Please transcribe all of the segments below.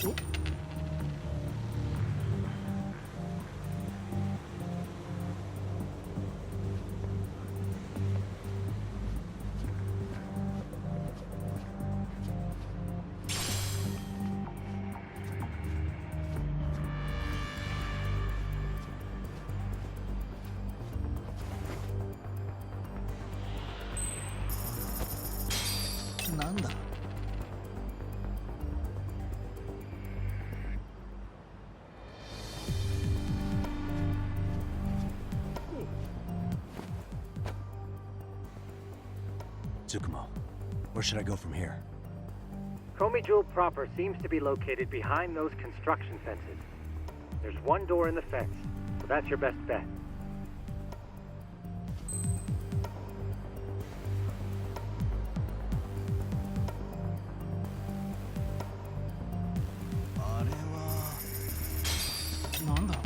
お、なんだ。Tsukumo, where should I go from here? Komi Jewel proper seems to be located behind those construction fences. There's one door in the fence, so that's your best bet. Nanda. なんだ。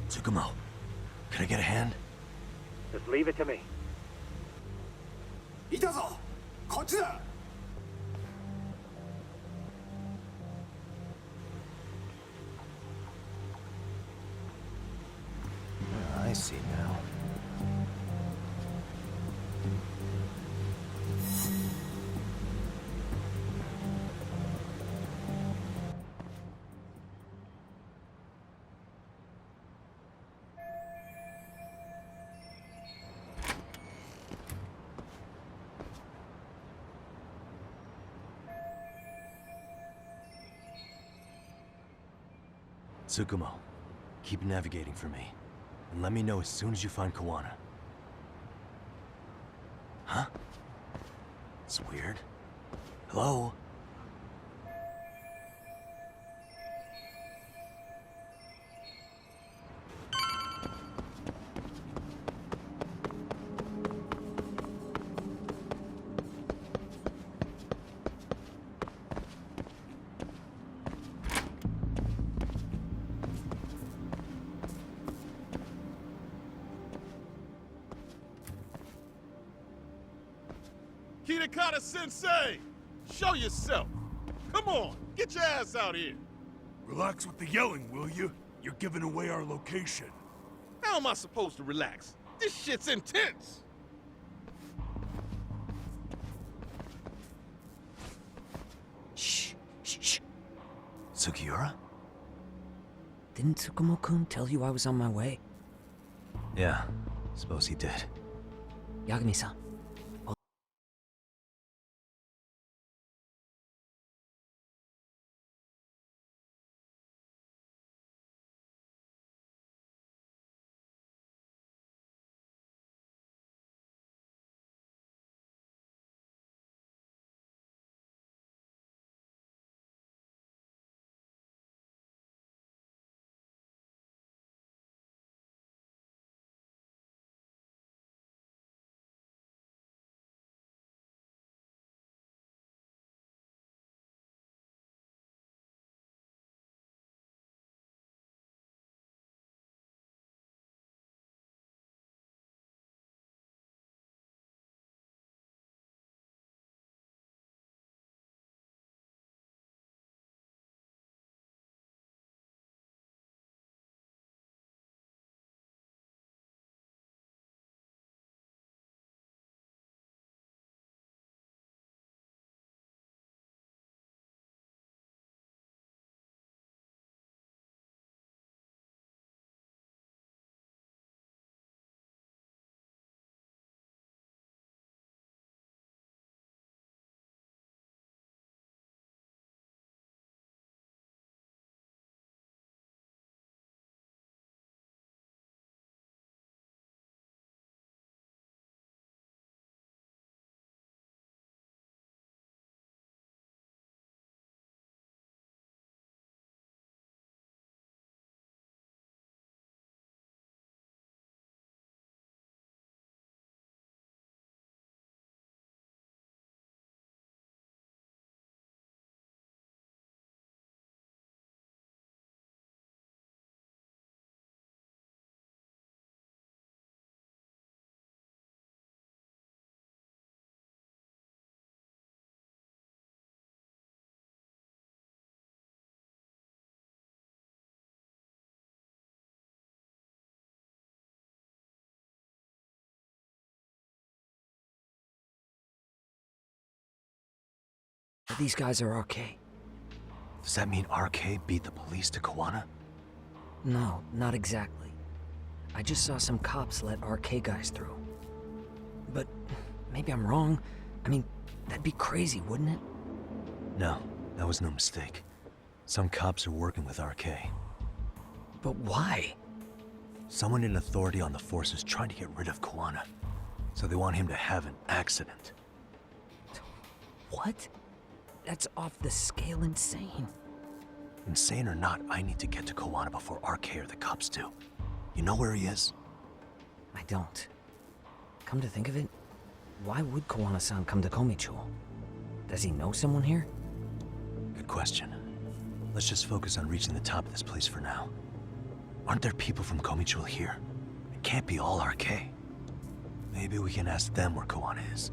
Tsukumo, can I get a hand? Just leave it to me. いたぞこっちだ I see now. Tsukumo, keep navigating for me. And let me know as soon as you find Kawana. Huh? It's weird. Hello? Kitakata Sensei! Show yourself! Come on, get your ass out here! Relax with the yelling, will you? You're giving away our location. How am I supposed to relax? This shit's intense! Shh. Shh. Shh. Sugiura? Didn't Tsukumo-kun tell you I was on my way? Yeah, suppose he did. Yagami-san, These guys are RK. Does that mean RK beat the police to Kawana? No, not exactly. I just saw some cops let RK guys through. But maybe I'm wrong. I mean, that'd be crazy, wouldn't it? No, that was no mistake. Some cops are working with RK. But why? Someone in authority on the force is trying to get rid of Kawana. So they want him to have an accident. What? That's off the scale insane. Insane or not, I need to get to Kawana before RK or the cops do. You know where he is? I don't. Come to think of it, why would Kawana-san come to Komichou? Does he know someone here? Good question. Let's just focus on reaching the top of this place for now. Aren't there people from Komichou here? It can't be all RK. Maybe we can ask them where Kawana is.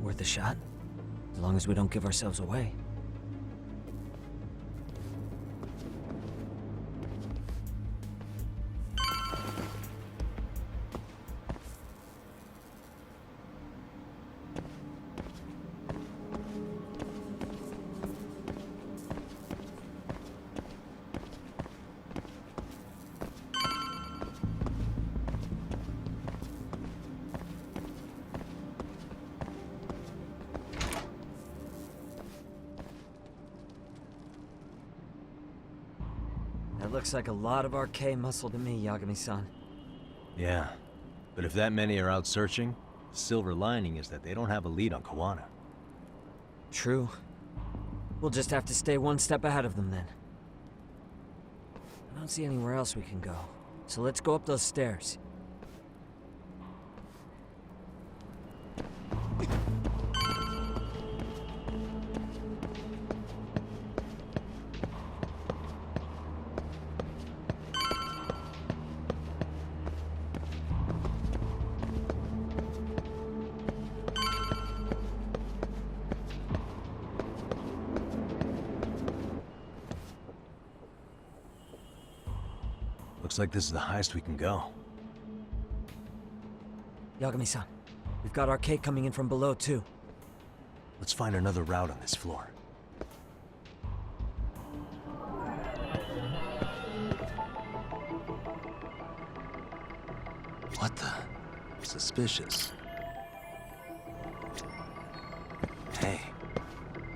Worth a shot? As long as we don't give ourselves away. That looks like a lot of RK muscle to me, Yagami-san. Yeah, but if that many are out searching, the silver lining is that they don't have a lead on Kawana. True. We'll just have to stay one step ahead of them then. I don't see anywhere else we can go, so let's go up those stairs. Looks like this is the highest we can go. Yagami-san, we've got RK coming in from below too. Let's find another route on this floor. What the? Suspicious. Hey.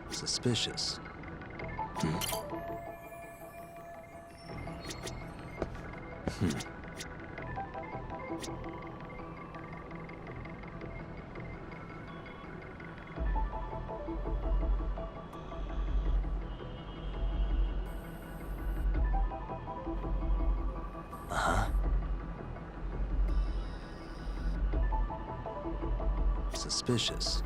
Suspicious. Suspicious.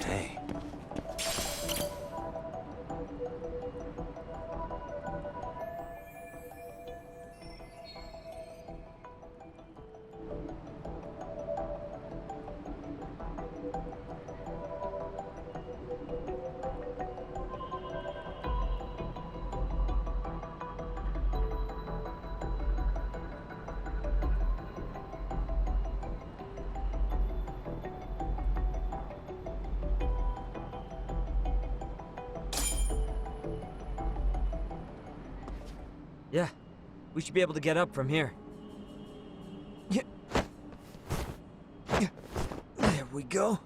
Hey. Yeah, we should be able to get up from here. Yeah. There we go.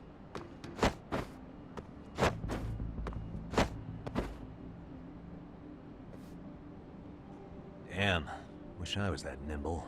Damn. Wish I was that nimble.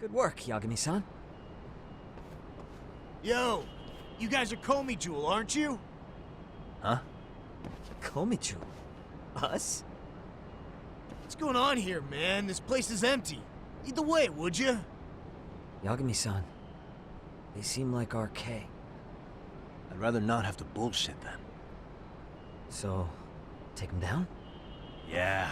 Good work, Yagami-san. Yo, you guys are Komi Jewel, aren't you? Huh? Komichu? Us? What's going on here, man? This place is empty. Lead the way, would you? Yagami-san, they seem like RK. I'd rather not have to bullshit them. So, take them down? Yeah.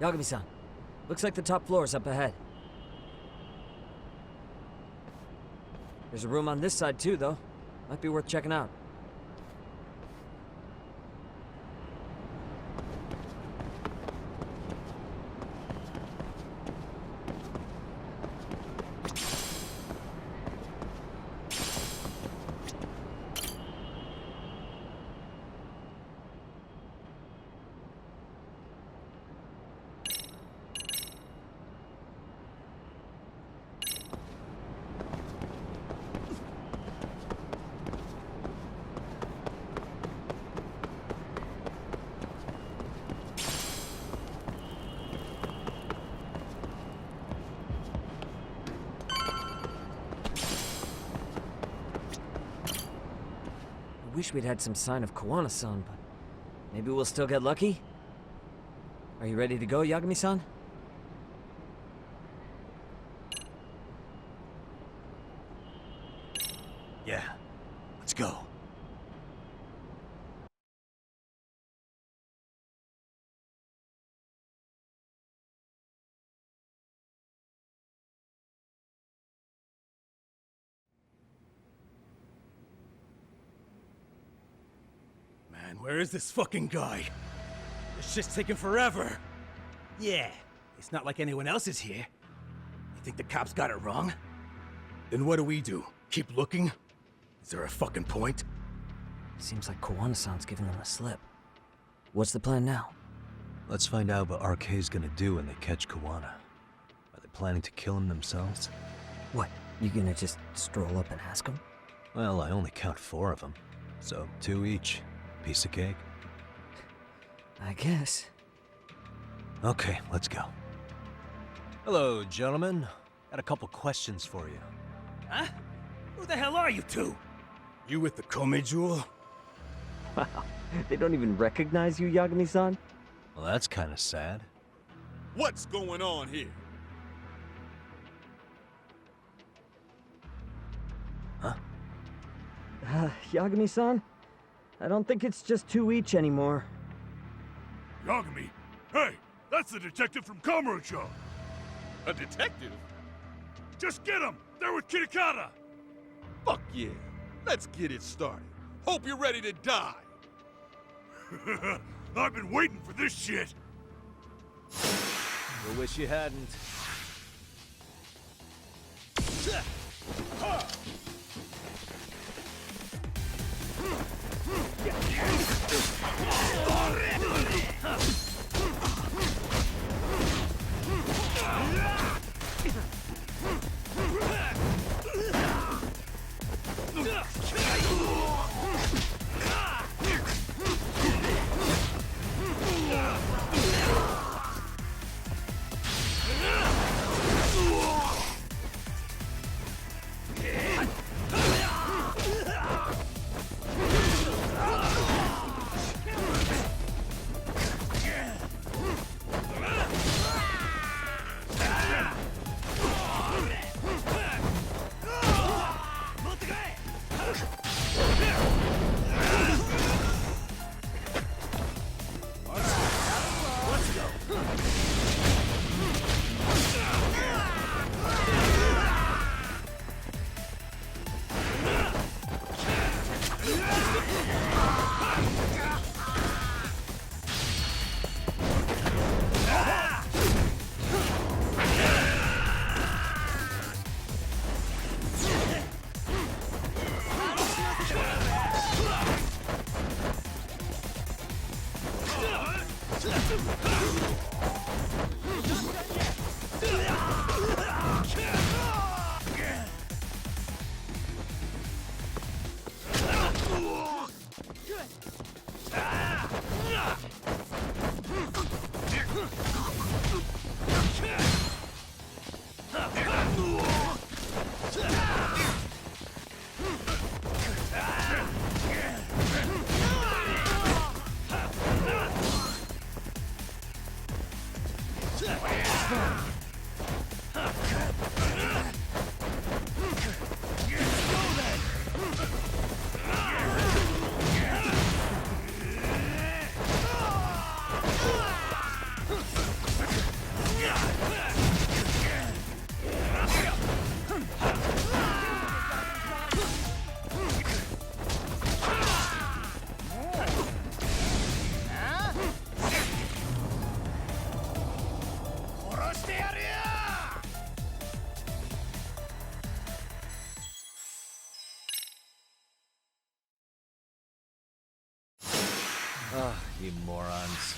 Yagami-san, looks like the top floor is up ahead. There's a room on this side too, though. Might be worth checking out. I wish we'd had some sign of Kawana-san, but maybe we'll still get lucky? Are you ready to go, Yagami-san? Yeah. Let's go. Man, where is this fucking guy? This shit's taking forever. Yeah, it's not like anyone else is here. You think the cops got it wrong? Then what do? Keep looking? Is there a fucking point? Seems like Kawana-san's giving them a slip. What's the plan now? Let's find out what RK's gonna do when they catch Kawana. Are they planning to kill him themselves? What, you gonna just stroll up and ask them? Well, I only count 4 of them, so 2 each. Piece of cake. I guess. Okay, let's go. Hello, gentlemen. Got a couple questions for you. Huh? Who the hell are you two? You with the Komi Jewel? Wow, they don't even recognize you, Yagami-san? Well, that's kind of sad. What's going on here? Yagami-san? I don't think it's just 2 each anymore. Yagami! Hey! That's the detective from Kamurocho! A detective? Just get him! They're with Kitakata! Fuck yeah. Let's get it started. Hope you're ready to die. I've been waiting for this shit! I wish you hadn't. Ah, you morons.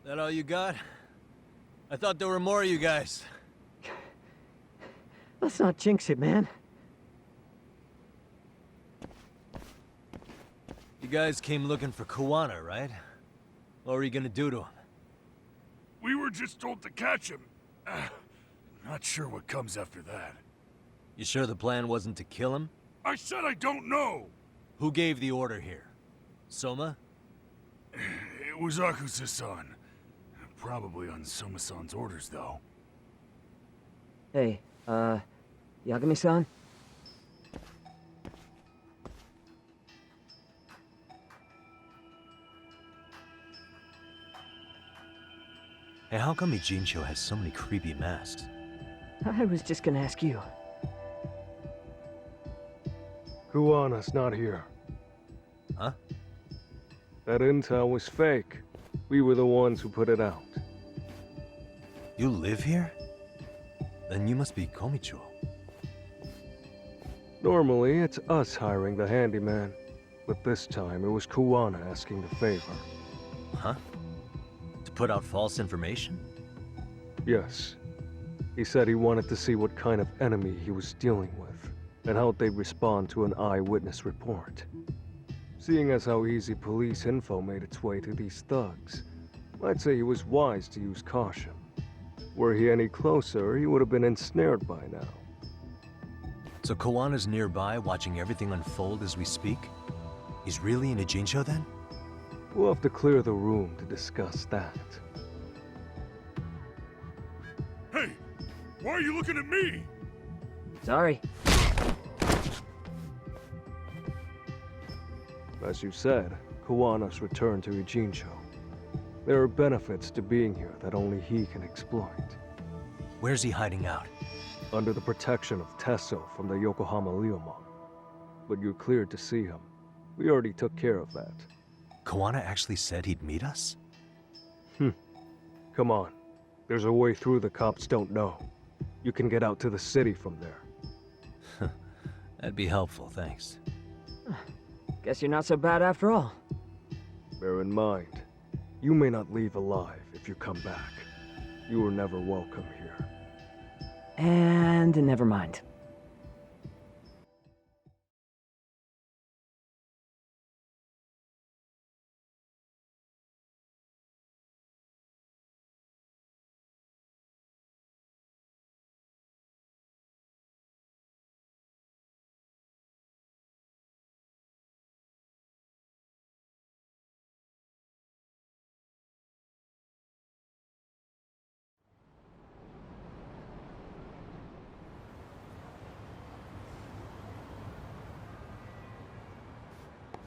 That all you got? I thought there were more of you guys. Let's not jinx it, man. You guys came looking for Kuwana, right? What were you gonna do to him? We were just told to catch him. Not sure what comes after that. You sure the plan wasn't to kill him? I said I don't know! Who gave the order here? Soma? It was Akusa-san. Probably on Soma-san's orders, though. Hey, Yagami-san? Hey, how come Ijincho has so many creepy masks? I was just gonna ask you. Kuwana's not here. Huh? That intel was fake. We were the ones who put it out. You live here? Then you must be Komichuo. Normally, it's us hiring the handyman. But this time, it was Kuwana asking the favor. Huh? To put out false information? Yes. He said he wanted to see what kind of enemy he was dealing with, and how they'd respond to an eyewitness report. Seeing as how easy police info made its way to these thugs, I'd say he was wise to use caution. Were he any closer, he would have been ensnared by now. So Kawana's nearby, watching everything unfold as we speak? He's really in Ijincho then? We'll have to clear the room to discuss that. Hey, why are you looking at me? Sorry. As you said, Kawana's returned to Ijincho. There are benefits to being here that only he can exploit. Where's he hiding out? Under the protection of Tesso from the Yokohama Ryomon. But you're cleared to see him. We already took care of that. Kawana actually said he'd meet us? Come on. There's a way through the cops don't know. You can get out to the city from there. That'd be helpful, thanks. Guess you're not so bad after all. Bear in mind, you may not leave alive if you come back. You were never welcome here. And never mind.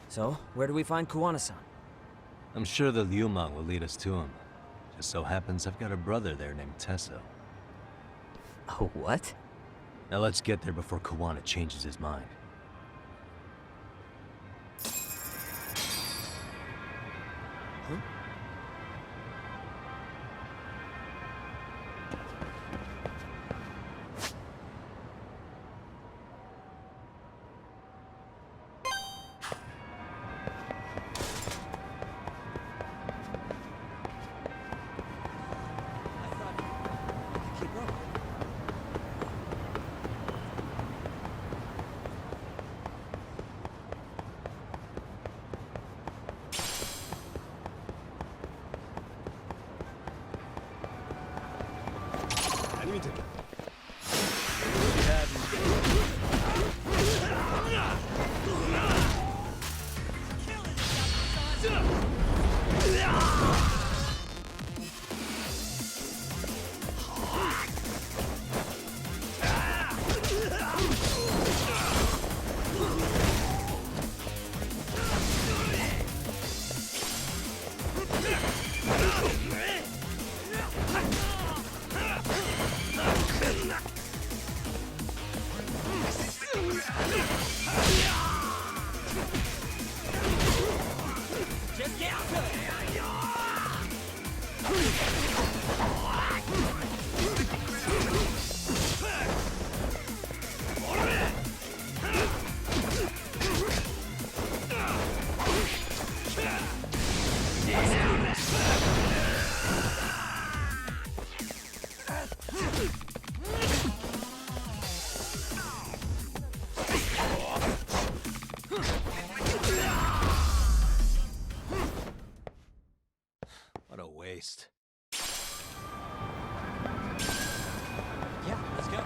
So, where do we find Kuwana-san? I'm sure the Ryumang will lead us to him. Just so happens I've got a brother there named Tesso. Oh, what? Now let's get there before Kawana changes his mind. What a waste. Yeah, let's go.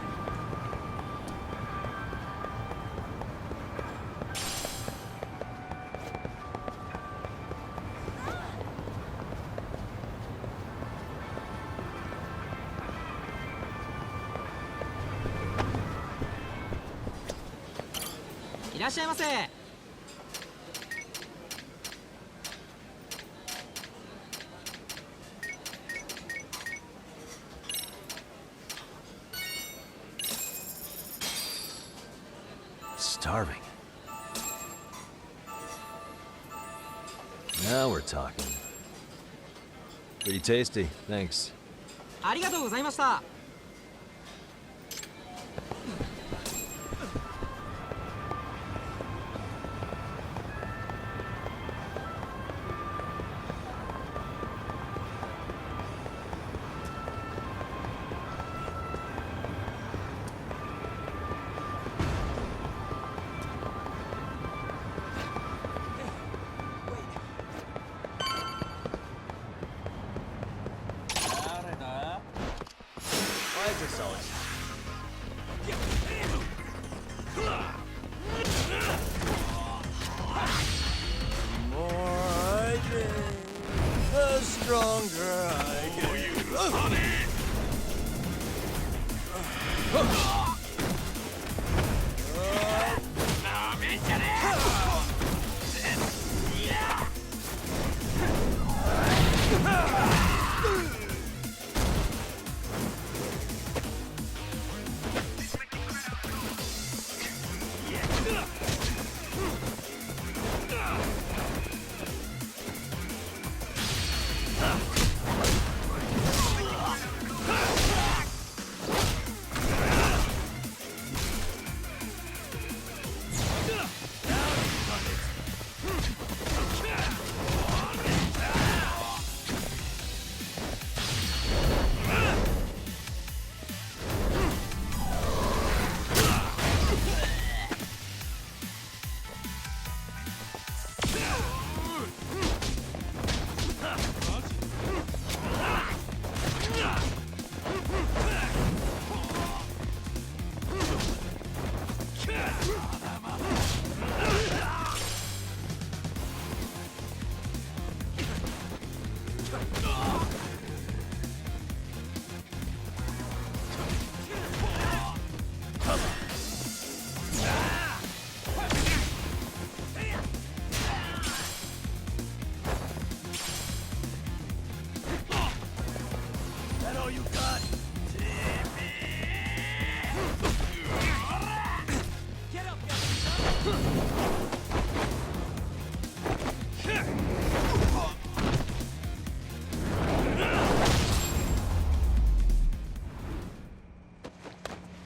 Starving. Now we're talking. Pretty tasty, thanks. ありがとうございました。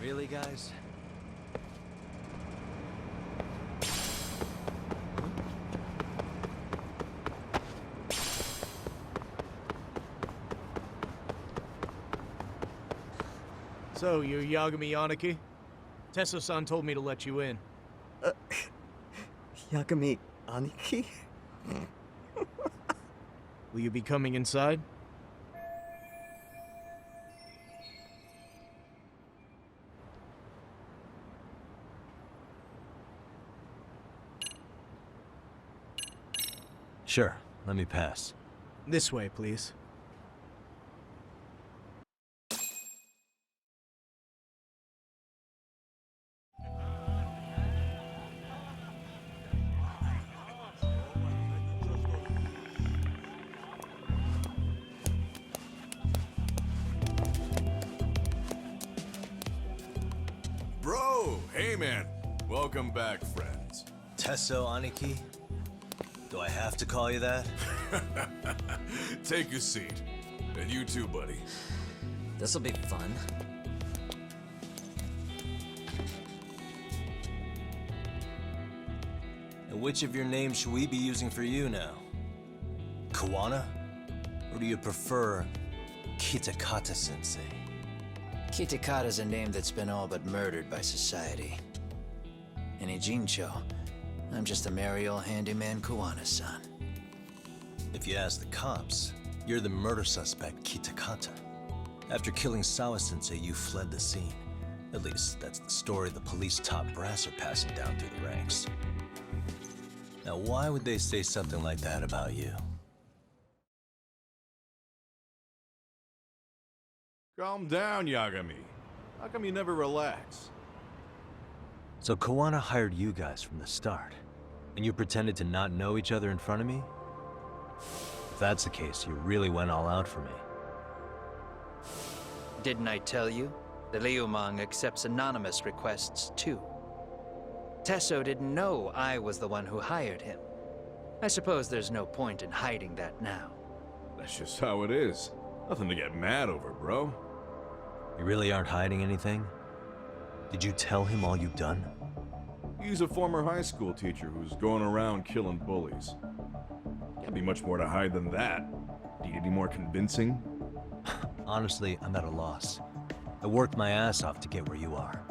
Really, guys? So, you're Yagami Aniki? Tesso-san told me to let you in. Yagami Aniki? Will you be coming inside? Sure, let me pass. This way, please. Bro, hey man. Welcome back, friends. Tesso Aniki? Do I have to call you that? Take a seat. And you too, buddy. This'll be fun. And which of your names should we be using for you now? Kawana? Or do you prefer Kitakata-sensei? Kitakata's a name that's been all but murdered by society. And Ijincho, I'm just a merry old handyman Kawana-san. If you ask the cops, you're the murder suspect, Kitakata. After killing Sawa-sensei, you fled the scene. At least, that's the story the police top brass are passing down through the ranks. Now, why would they say something like that about you? Calm down, Yagami. How come you never relax? So Kawana hired you guys from the start, and you pretended to not know each other in front of me? If that's the case, you really went all out for me. Didn't I tell you? The Liumang accepts anonymous requests too. Tesso didn't know I was the one who hired him. I suppose there's no point in hiding that now. That's just how it is. Nothing to get mad over, bro. You really aren't hiding anything? Did you tell him all you've done? He's a former high school teacher who's going around killing bullies. Can't be much more to hide than that. Need any more convincing? Honestly, I'm at a loss. I worked my ass off to get where you are.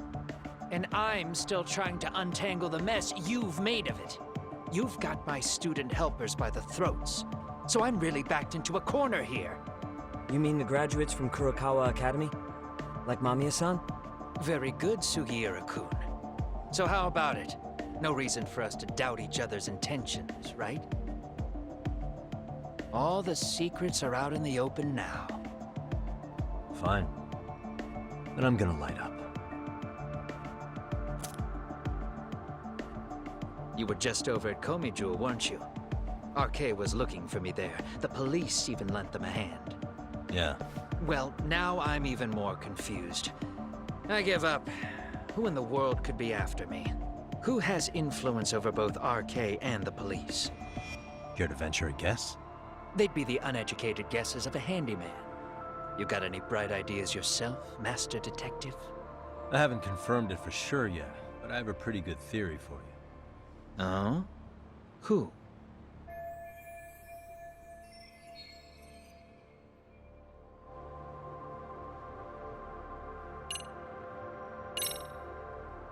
And I'm still trying to untangle the mess you've made of it. You've got my student helpers by the throats. So I'm really backed into a corner here. You mean the graduates from Kurokawa Academy? Like Mamiya-san? Very good, Sugiura-kun. So how about it? No reason for us to doubt each other's intentions, right? All the secrets are out in the open now. Fine. Then I'm gonna light up. You were just over at Komijul, weren't you? RK was looking for me there. The police even lent them a hand. Yeah. Well, now I'm even more confused. I give up. Who in the world could be after me? Who has influence over both RK and the police? Care to venture a guess? They'd be the uneducated guesses of a handyman. You got any bright ideas yourself, Master Detective? I haven't confirmed it for sure yet, but I have a pretty good theory for you. Oh? Who?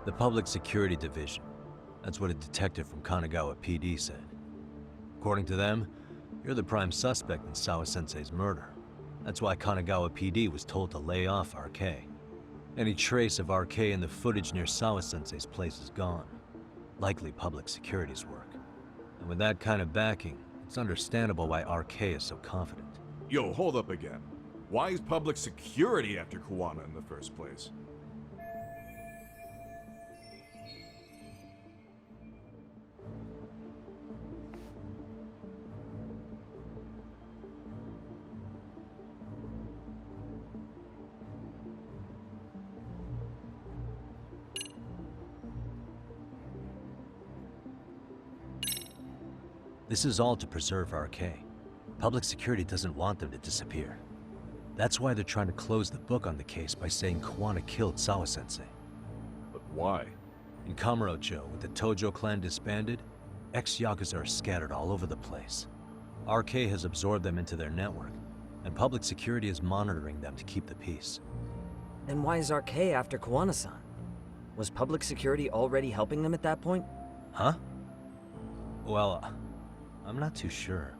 The Public Security Division. That's what a detective from Kanagawa PD said. According to them, you're the prime suspect in Sawa-sensei's murder. That's why Kanagawa PD was told to lay off RK. Any trace of RK in the footage near Sawa-sensei's place is gone. Likely Public Security's work. And with that kind of backing, it's understandable why RK is so confident. Yo, hold up again. Why is public security after Kuwana in the first place? This is all to preserve RK. Public security doesn't want them to disappear. That's why they're trying to close the book on the case by saying Kuwana killed Sawa-sensei. But why? In Kamurocho, with the Tojo clan disbanded, ex-Yakuza are scattered all over the place. RK has absorbed them into their network, and public security is monitoring them to keep the peace. Then why is RK after Kuwana-san? Was public security already helping them at that point? Huh? Well, I'm not too sure.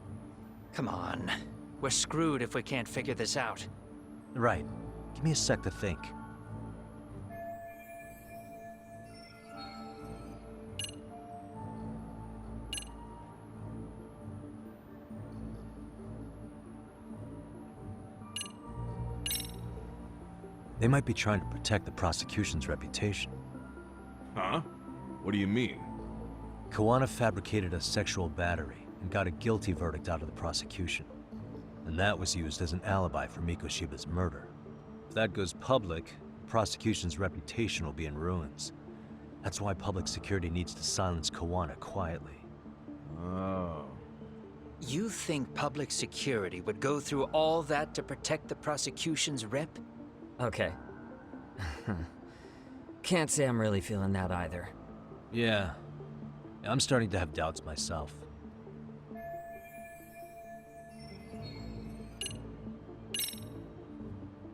Come on. We're screwed if we can't figure this out. Right. Give me a sec to think. They might be trying to protect the prosecution's reputation. Huh? What do you mean? Kuwana fabricated a sexual battery and got a guilty verdict out of the prosecution. And that was used as an alibi for Mikoshiba's murder. If that goes public, the prosecution's reputation will be in ruins. That's why public security needs to silence Kuwana quietly. Oh. You think public security would go through all that to protect the prosecution's rep? Okay. Can't say I'm really feeling that either. Yeah. I'm starting to have doubts myself.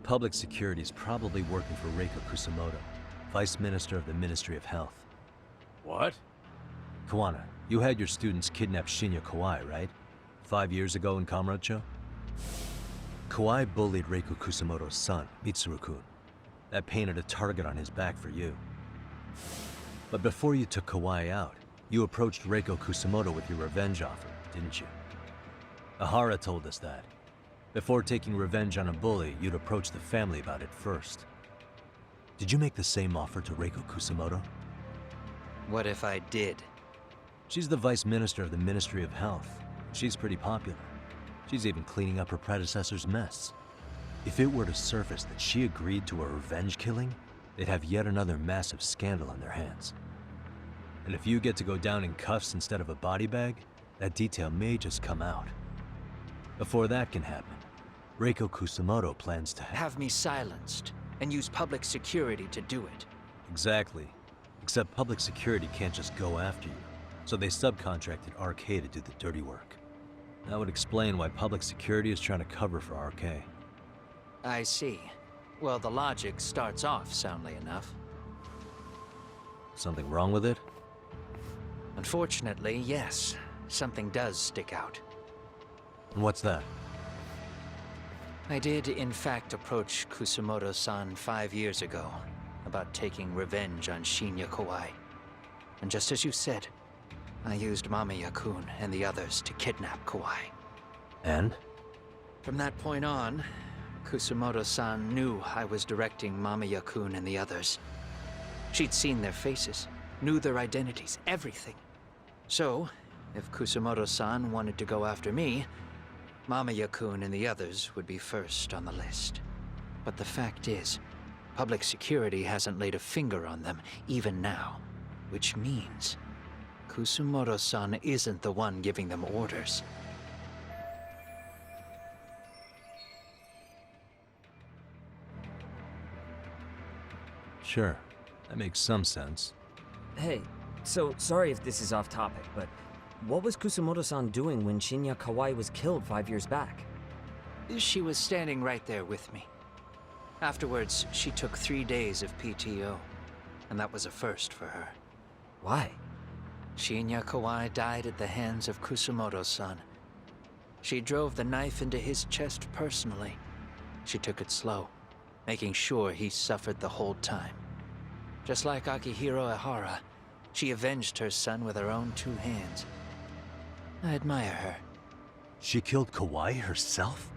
Public security is probably working for Reiko Kusamoto, Vice Minister of the Ministry of Health. What? Kuwana, you had your students kidnap Shinya Kawai, right? 5 years ago in Kamurocho? Kawai bullied Reiko Kusamoto's son, Mitsuru-kun. That painted a target on his back for you. But before you took Kawai out, you approached Reiko Kusamoto with your revenge offer, didn't you? Ahara told us that. Before taking revenge on a bully, you'd approach the family about it first. Did you make the same offer to Reiko Kusamoto? What if I did? She's the Vice Minister of the Ministry of Health. She's pretty popular. She's even cleaning up her predecessor's mess. If it were to surface that she agreed to a revenge killing, they'd have yet another massive scandal on their hands. And if you get to go down in cuffs instead of a body bag, that detail may just come out. Before that can happen, Reiko Kusamoto plans to Have me silenced, and use public security to do it. Exactly. Except public security can't just go after you, so they subcontracted RK to do the dirty work. That would explain why public security is trying to cover for RK. I see. Well, the logic starts off soundly enough. Something wrong with it? Unfortunately, yes. Something does stick out. And what's that? I did, in fact, approach Kusamoto-san 5 years ago about taking revenge on Shinya Kawai. And just as you said, I used Mamiya-kun and the others to kidnap Kawai. And? From that point on, Kusamoto-san knew I was directing Mamiya-kun and the others. She'd seen their faces, knew their identities, everything. So, if Kusamoto-san wanted to go after me, Mamiya-kun and the others would be first on the list. But the fact is, public security hasn't laid a finger on them, even now. Which means, Kusamoto-san isn't the one giving them orders. Sure, that makes some sense. Hey, so sorry if this is off topic, but what was Kusamoto-san doing when Shinya Kawai was killed 5 years back? She was standing right there with me. Afterwards, she took 3 days of PTO, and that was a first for her. Why? Shinya Kawai died at the hands of Kusamoto-san. She drove the knife into his chest personally. She took it slow, making sure he suffered the whole time. Just like Akihiro Ehara, she avenged her son with her own 2 hands. I admire her. She killed Kawai herself?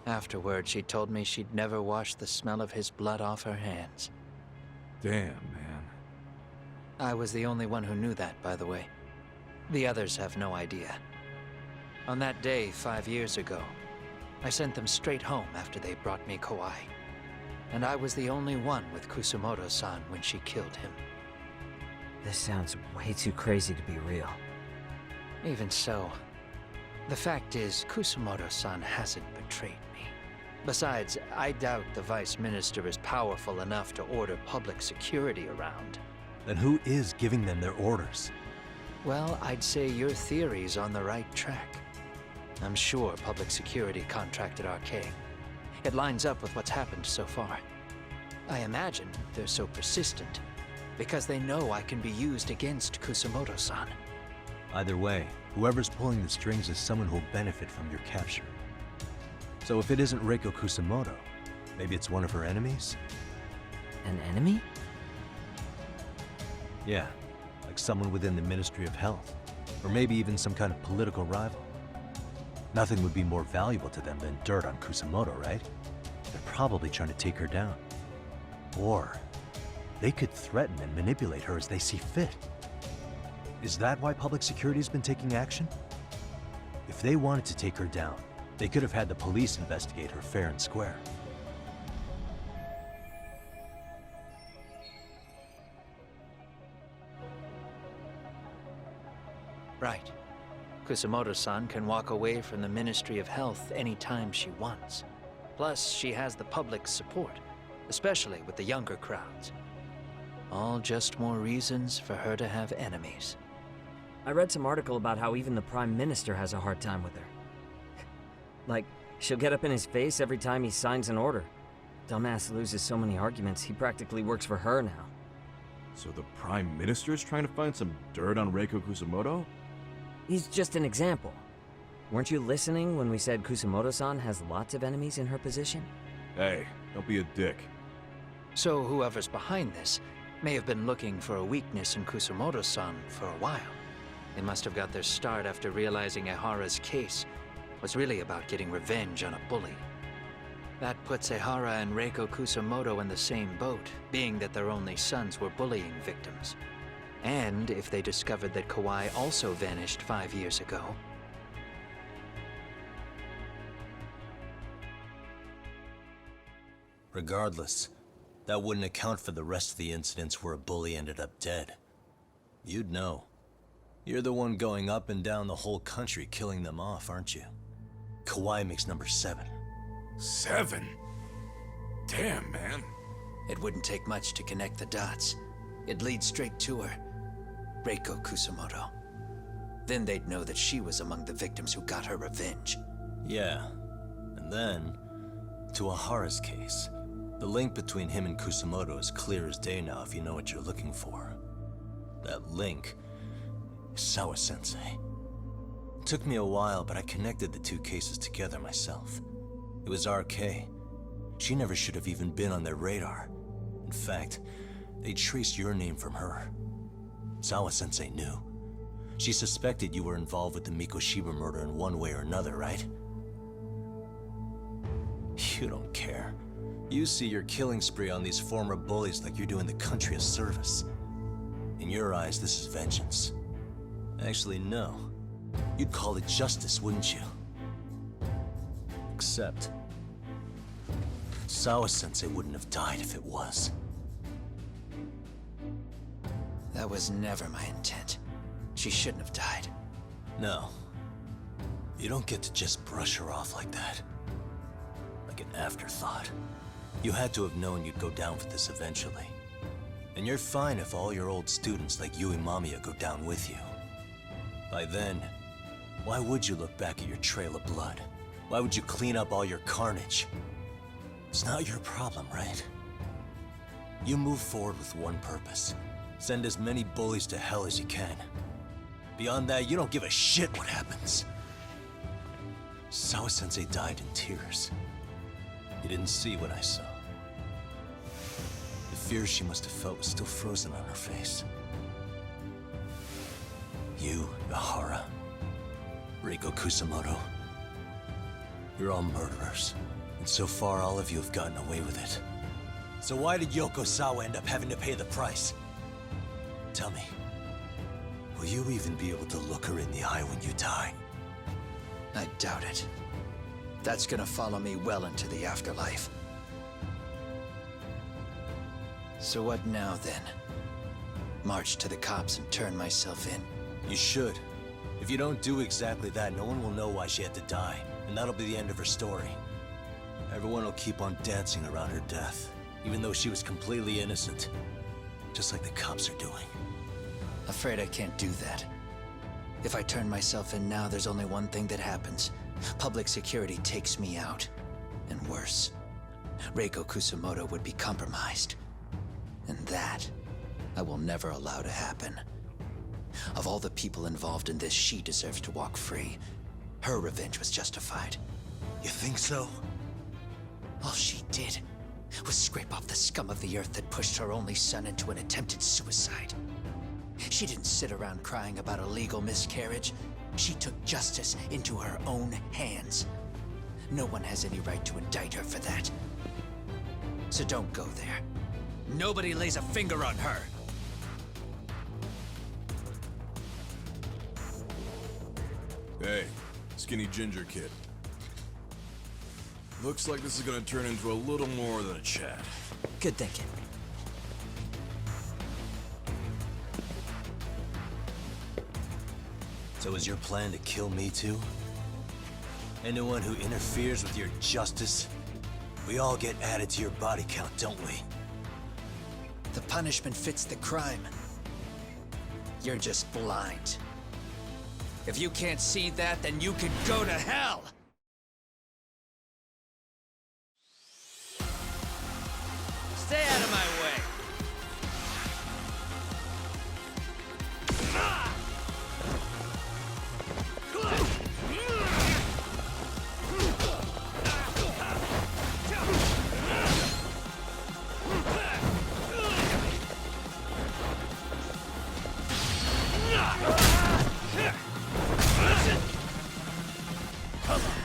Afterward, she told me she'd never wash the smell of his blood off her hands. Damn, man. I was the only one who knew that, by the way. The others have no idea. On that day 5 years ago, I sent them straight home after they brought me Kawai. And I was the only one with Kusamoto-san when she killed him. This sounds way too crazy to be real. Even so, the fact is, Kusamoto-san hasn't betrayed me. Besides, I doubt the Vice Minister is powerful enough to order public security around. Then who is giving them their orders? Well, I'd say your theory's on the right track. I'm sure public security contracted RK. It lines up with what's happened so far. I imagine they're so persistent because they know I can be used against Kusamoto-san. Either way, whoever's pulling the strings is someone who'll benefit from your capture. So if it isn't Reiko Kusamoto, maybe it's one of her enemies? An enemy? Yeah, like someone within the Ministry of Health. Or maybe even some kind of political rival. Nothing would be more valuable to them than dirt on Kusamoto, right? They're probably trying to take her down. Or they could threaten and manipulate her as they see fit. Is that why public security's been taking action? If they wanted to take her down, they could have had the police investigate her fair and square. Right. Kusamoto-san can walk away from the Ministry of Health anytime she wants. Plus, she has the public's support, especially with the younger crowds. All just more reasons for her to have enemies. I read some article about how even the Prime Minister has a hard time with her. Like, she'll get up in his face every time he signs an order. Dumbass loses so many arguments, he practically works for her now. So the Prime Minister's trying to find some dirt on Reiko Kusamoto? He's just an example. Weren't you listening when we said Kusamoto-san has lots of enemies in her position? Hey, don't be a dick. So whoever's behind this may have been looking for a weakness in Kusamoto-san for a while. They must have got their start after realizing Ehara's case was really about getting revenge on a bully. That puts Ehara and Reiko Kusamoto in the same boat, being that their only sons were bullying victims. And if they discovered that Kawai also vanished 5 years ago, Regardless, that wouldn't account for the rest of the incidents where a bully ended up dead. You'd know. You're the one going up and down the whole country killing them off, aren't you? Kawai makes number 7. 7? Damn, man. It wouldn't take much to connect the dots. It'd lead straight to her. Reiko Kusamoto. Then they'd know that she was among the victims who got her revenge. Yeah. And then, to Ahara's case. The link between him and Kusamoto is clear as day now if you know what you're looking for. That link is Sawa-sensei. It took me a while, but I connected the two cases together myself. It was RK. She never should have even been on their radar. In fact, they traced your name from her. Sawa-sensei knew. She suspected you were involved with the Mikoshiba murder in one way or another, right? You don't care. You see your killing spree on these former bullies like you're doing the country a service. In your eyes, this is vengeance. Actually, no. You'd call it justice, wouldn't you? Except, Sawa-sensei wouldn't have died if it was. That was never my intent. She shouldn't have died. No. You don't get to just brush her off like that. Like an afterthought. You had to have known you'd go down for this eventually. And you're fine if all your old students like Yui Mamiya go down with you. By then, why would you look back at your trail of blood? Why would you clean up all your carnage? It's not your problem, right? You move forward with one purpose. Send as many bullies to hell as you can. Beyond that, you don't give a shit what happens. Sawa-sensei died in tears. You didn't see what I saw. The fear she must have felt was still frozen on her face. You, Ahara, Reiko Kusamoto, you're all murderers. And so far, all of you have gotten away with it. So why did Yoko Sawa end up having to pay the price? Tell me, will you even be able to look her in the eye when you die? I doubt it. That's gonna follow me well into the afterlife. So what now, then? March to the cops and turn myself in? You should. If you don't do exactly that, no one will know why she had to die, and that'll be the end of her story. Everyone will keep on dancing around her death, even though she was completely innocent. Just like the cops are doing. Afraid I can't do that. If I turn myself in now, there's only one thing that happens. Public security takes me out. And worse, Reiko Kusamoto would be compromised. And that, I will never allow to happen. Of all the people involved in this, she deserves to walk free. Her revenge was justified. You think so? All she did was scrape off the scum of the earth that pushed her only son into an attempted suicide. She didn't sit around crying about a legal miscarriage. She took justice into her own hands. No one has any right to indict her for that. So don't go there. Nobody lays a finger on her. Hey, skinny ginger kid. Looks like this is gonna turn into a little more than a chat. Good thinking. So is your plan to kill me too? Anyone who interferes with your justice? We all get added to your body count, don't we? The punishment fits the crime. You're just blind. If you can't see that, then you can go to hell! Stay out of my way! Come on.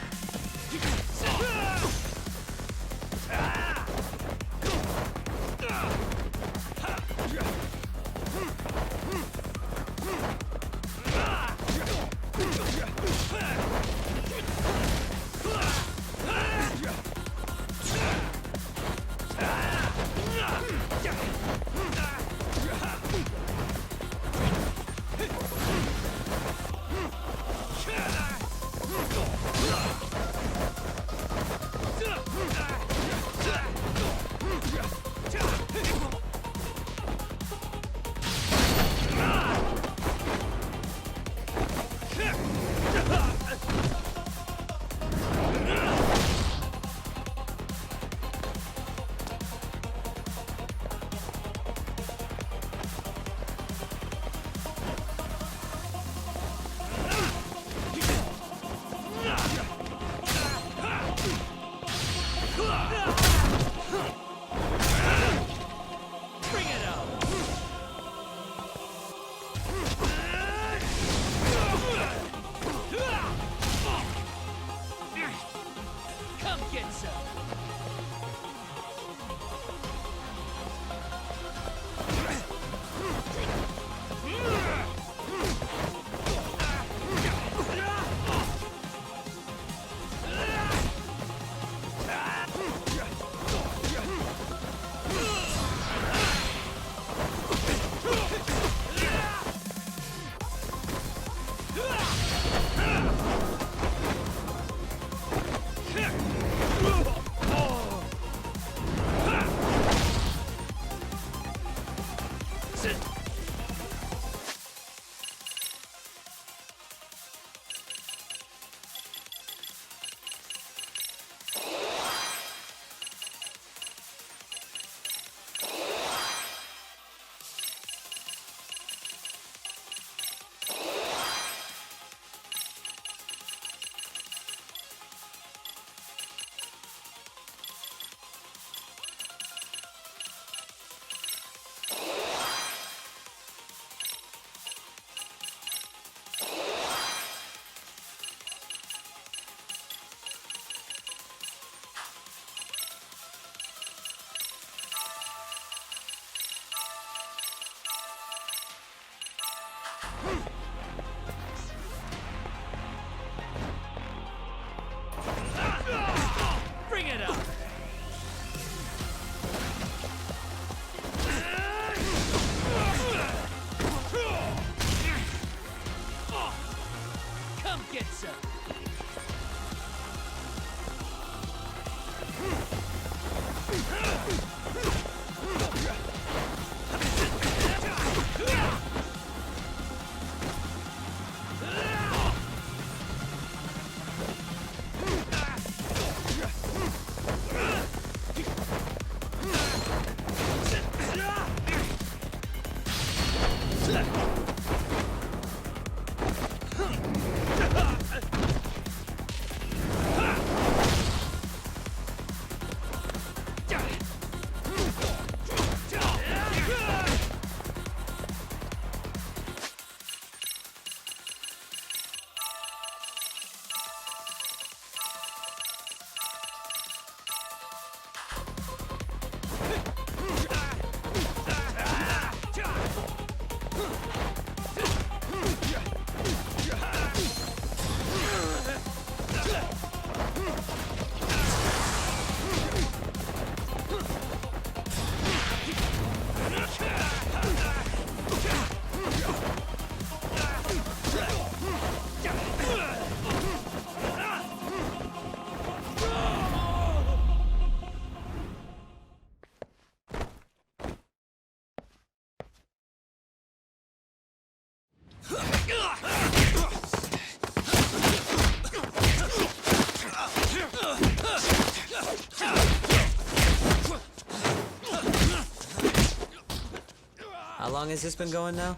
How long has this been going now?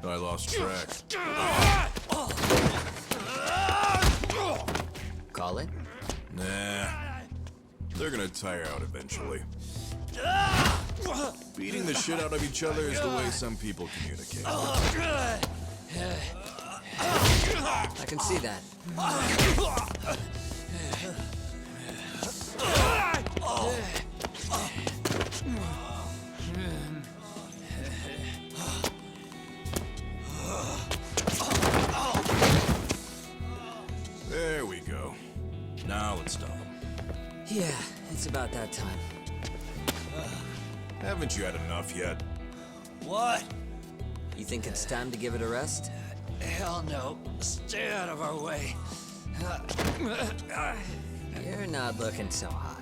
I lost track. Call it? Nah. They're gonna tire out eventually. Beating the shit out of each other is the way some people communicate. I can see that. There we go. Now let's stop them. Yeah, it's about that time. Haven't you had enough yet? What? You think it's time to give it a rest? Hell no. Stay out of our way. You're not looking so hot.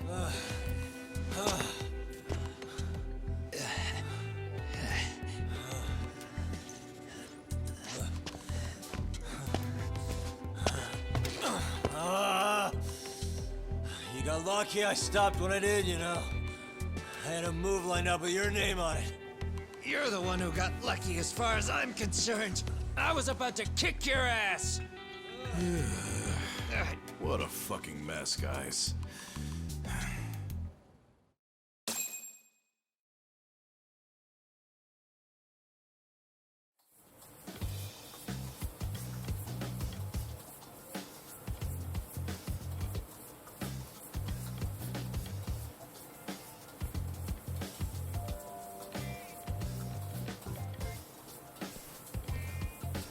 You got lucky I stopped when I did, you know. I had a move lined up with your name on it. You're the one who got lucky as far as I'm concerned. I was about to kick your ass. What a fucking mess, guys.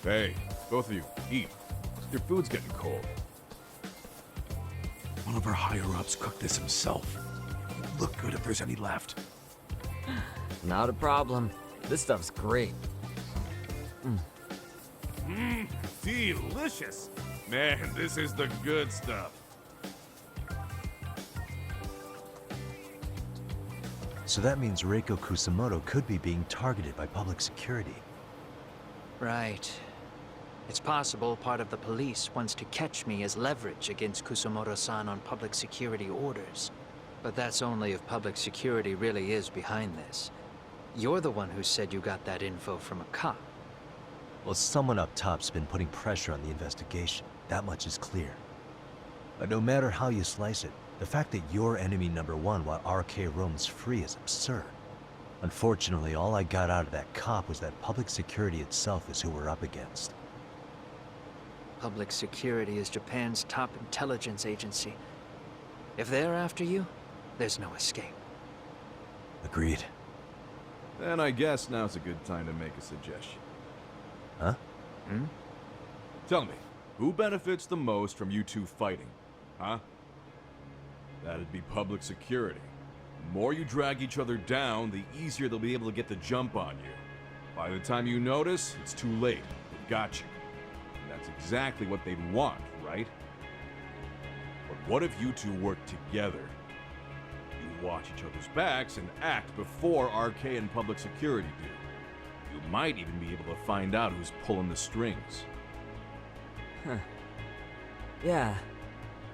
Hey, both of you, eat. Your food's getting cold. One of our higher-ups cooked this himself. It'd look good if there's any left. Not a problem. This stuff's great. Delicious. Man, this is the good stuff. So that means Reiko Kusamoto could be being targeted by public security. Right. It's possible part of the police wants to catch me as leverage against Kusamoto-san on public security orders. But that's only if public security really is behind this. You're the one who said you got that info from a cop. Well, someone up top's been putting pressure on the investigation. That much is clear. But no matter how you slice it, the fact that you're enemy number one while RK roams free is absurd. Unfortunately, all I got out of that cop was that public security itself is who we're up against. Public security is Japan's top intelligence agency. If they're after you, there's no escape. Agreed. Then I guess now's a good time to make a suggestion. Huh? Tell me, who benefits the most from you two fighting? Huh? That'd be public security. The more you drag each other down, the easier they'll be able to get the jump on you. By the time you notice, it's too late. They've got you. That's exactly what they'd want, right? But what if you two work together? You watch each other's backs and act before RK and public security do. You might even be able to find out who's pulling the strings. Huh. Yeah.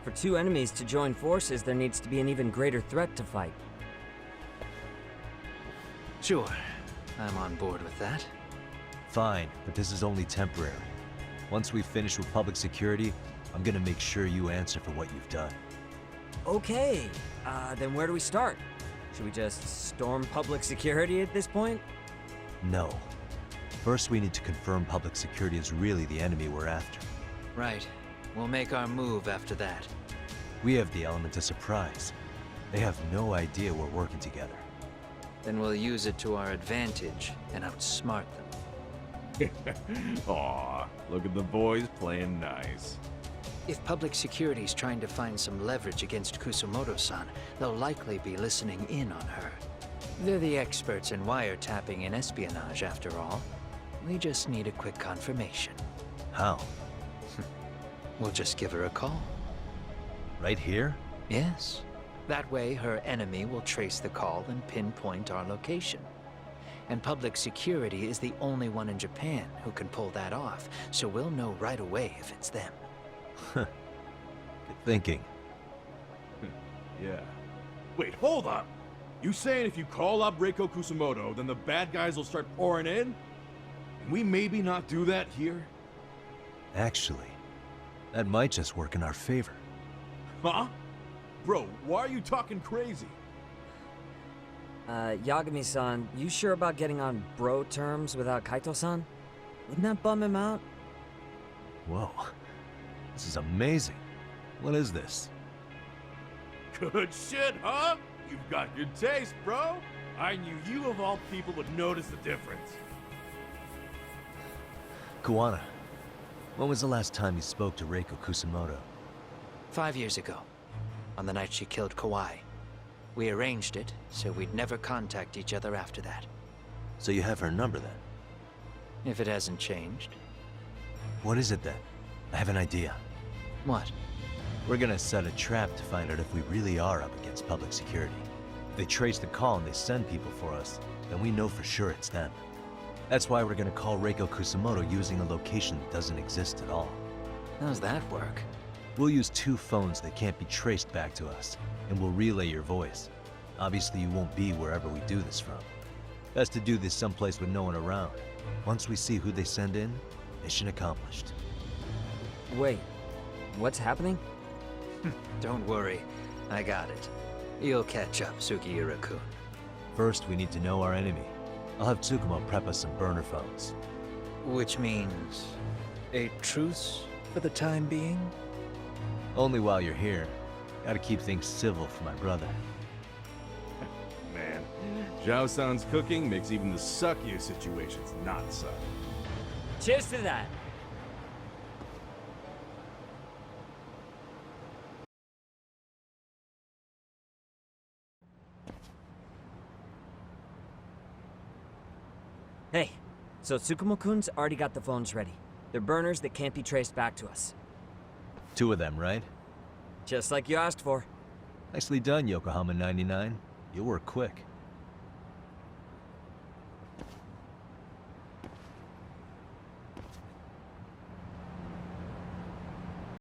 For two enemies to join forces, there needs to be an even greater threat to fight. Sure, I'm on board with that. Fine, but this is only temporary. Once we finish with public security, I'm gonna make sure you answer for what you've done. Okay, then where do we start? Should we just storm public security at this point? No. First, we need to confirm public security is really the enemy we're after. Right. We'll make our move after that. We have the element of surprise. They have no idea we're working together. Then we'll use it to our advantage and outsmart them. Aw, look at the boys playing nice. If public security's trying to find some leverage against Kusumoto-san, they'll likely be listening in on her. They're the experts in wiretapping and espionage, after all. We just need a quick confirmation. How? We'll just give her a call. Right here? Yes. That way, her enemy will trace the call and pinpoint our location. And public security is the only one in Japan who can pull that off, so we'll know right away if it's them. Good thinking. Yeah. Wait, hold up! You saying if you call up Reiko Kusumoto, then the bad guys will start pouring in? Can we maybe not do that here? Actually, that might just work in our favor. Huh? Bro, why are you talking crazy? Yagami-san, you sure about getting on bro terms without Kaito-san? Wouldn't that bum him out? Whoa. This is amazing. What is this? Good shit, huh? You've got good taste, bro. I knew you of all people would notice the difference. Kuwana, when was the last time you spoke to Reiko Kusumoto? 5 years ago, on the night she killed Kawai. We arranged it, so we'd never contact each other after that. So you have her number then? If it hasn't changed. What is it then? I have an idea. What? We're gonna set a trap to find out if we really are up against public security. If they trace the call and they send people for us, then we know for sure it's them. That's why we're gonna call Reiko Kusumoto using a location that doesn't exist at all. How's that work? We'll use 2 phones that can't be traced back to us, and we'll relay your voice. Obviously, you won't be wherever we do this from. Best to do this someplace with no one around. Once we see who they send in, mission accomplished. Wait, what's happening? Don't worry, I got it. You'll catch up, Sugiura-kun. First, we need to know our enemy. I'll have Tsukumo prep us some burner phones. Which means a truce for the time being? Only while you're here. Gotta keep things civil for my brother. Man, Zhao-san's cooking makes even the suckiest situations not suck. Cheers to that! Hey, so Tsukumo-kun's already got the phones ready. They're burners that can't be traced back to us. 2 of them, right? Just like you asked for. Nicely done, Yokohama 99. You'll work quick.